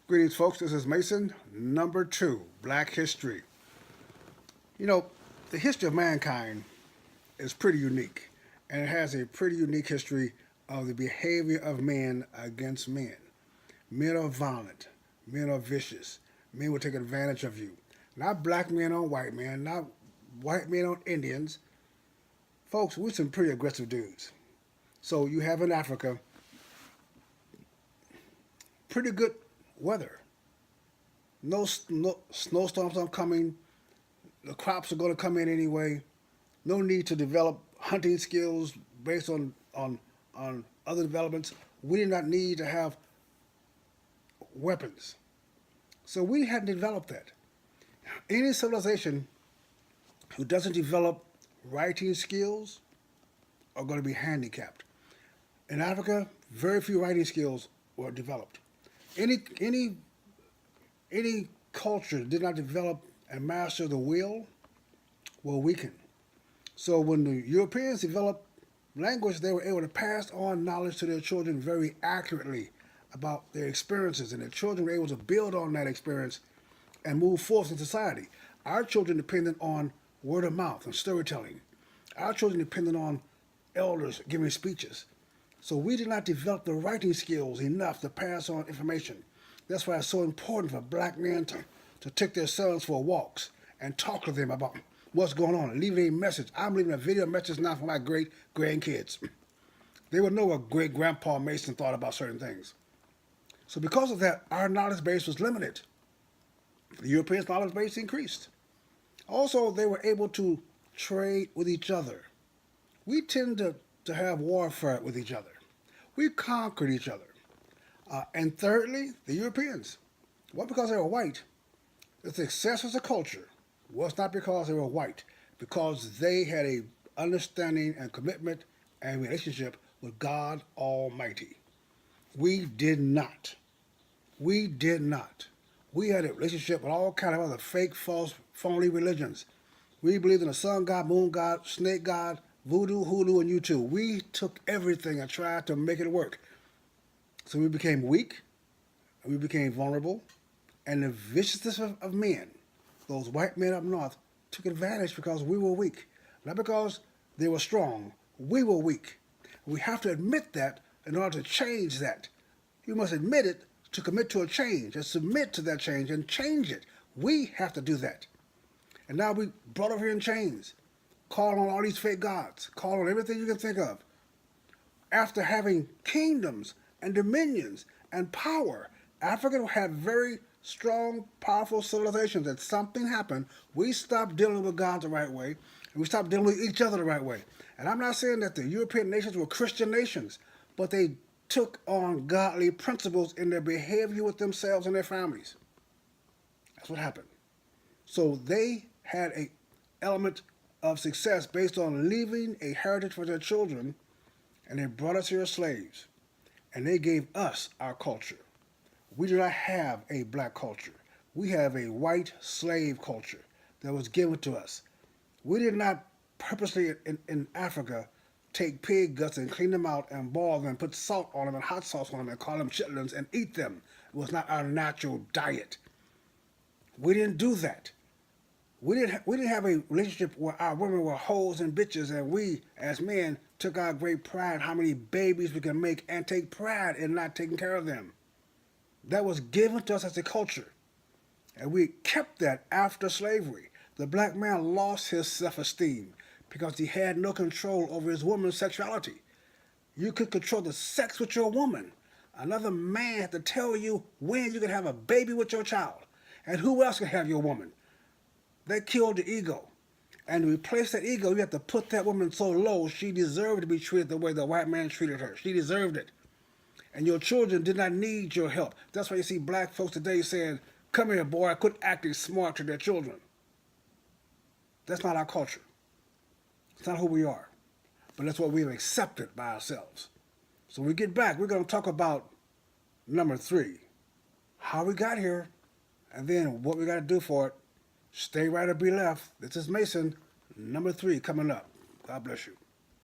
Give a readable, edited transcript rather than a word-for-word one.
Greetings, folks. This is Mason, number two, Black History. You know, the history of mankind is pretty unique, and it has a pretty unique history of the behavior of men against men. Men are violent, men are vicious, men will take advantage of you. Not black men on white men, not white men on Indians. Folks, we're some pretty aggressive dudes. So you have in Africa pretty good weather. No snowstorms are coming. The crops are going to come in anyway. No need to develop hunting skills based on other developments. We did not need to have weapons. So we hadn't developed that. Any civilization who doesn't develop writing skills are going to be handicapped. In Africa, very few writing skills were developed. Any any any culture that did not develop and master the will will weaken. So when the Europeans developed language, they were able to pass on knowledge to their children very accurately about their experiences, and their children were able to build on that experience and move forth in society. Our children depended on word of mouth and storytelling. Our children depended on elders giving speeches. So we did not develop the writing skills enough to pass on information. That's why it's so important for black men to take their sons for walks and talk to them about what's going on and leave a message. I'm leaving a video message now for my great grandkids. They would know what great grandpa Mason thought about certain things. So because of that, our knowledge base was limited. The Europeans' knowledge base increased. Also, they were able to trade with each other. We tend to have warfare with each other. We conquered each other. And thirdly, the Europeans. Well, because they were white, the success as a culture was not because they were white, because they had a understanding and commitment and relationship with God Almighty. We did not. We did not. We had a relationship with all kind of other fake, false, phony religions. We believed in the sun god, moon god, snake god, voodoo, hoodoo, and U2. We took everything and tried to make it work. So we became weak, and we became vulnerable, and the viciousness of men, those white men up north, took advantage because we were weak. Not because they were strong. We were weak. We have to admit that in order to change that. You must admit it to commit to a change and submit to that change and change it. We have to do that. And now we brought over here in chains, calling on all these fake gods, calling on everything you can think of. After having kingdoms and dominions and power, Africa had very strong, powerful civilizations. And something happened. We stopped dealing with God the right way, and we stopped dealing with each other the right way. And I'm not saying that the European nations were Christian nations, but they took on godly principles in their behavior with themselves and their families. That's what happened. So they had an element of success based on leaving a heritage for their children, and they brought us here as slaves. And they gave us our culture. We do not have a black culture. We have a white slave culture that was given to us. We did not purposely in Africa take pig guts and clean them out and boil them and put salt on them and hot sauce on them and call them chitlins and eat them. It was not our natural diet. We didn't do that. We didn't have a relationship where our women were hoes and bitches, and we, as men, took our great pride in how many babies we can make and take pride in not taking care of them. That was given to us as a culture. And we kept that after slavery. The black man lost his self-esteem because he had no control over his woman's sexuality. You could control the sex with your woman. Another man had to tell you when you could have a baby with your child. And who else could have your woman? They killed the ego. And to replace that ego, you have to put that woman so low she deserved to be treated the way the white man treated her. She deserved it. And your children did not need your help. That's why you see black folks today saying, "Come here, boy," I quit acting smart to their children. That's not our culture. It's not who we are. But that's what we've accepted by ourselves. So when we get back, we're going to talk about number 3, how we got here, and then what we got to do for it. Stay right or be left. This is Mason, number 3, coming up. God bless you.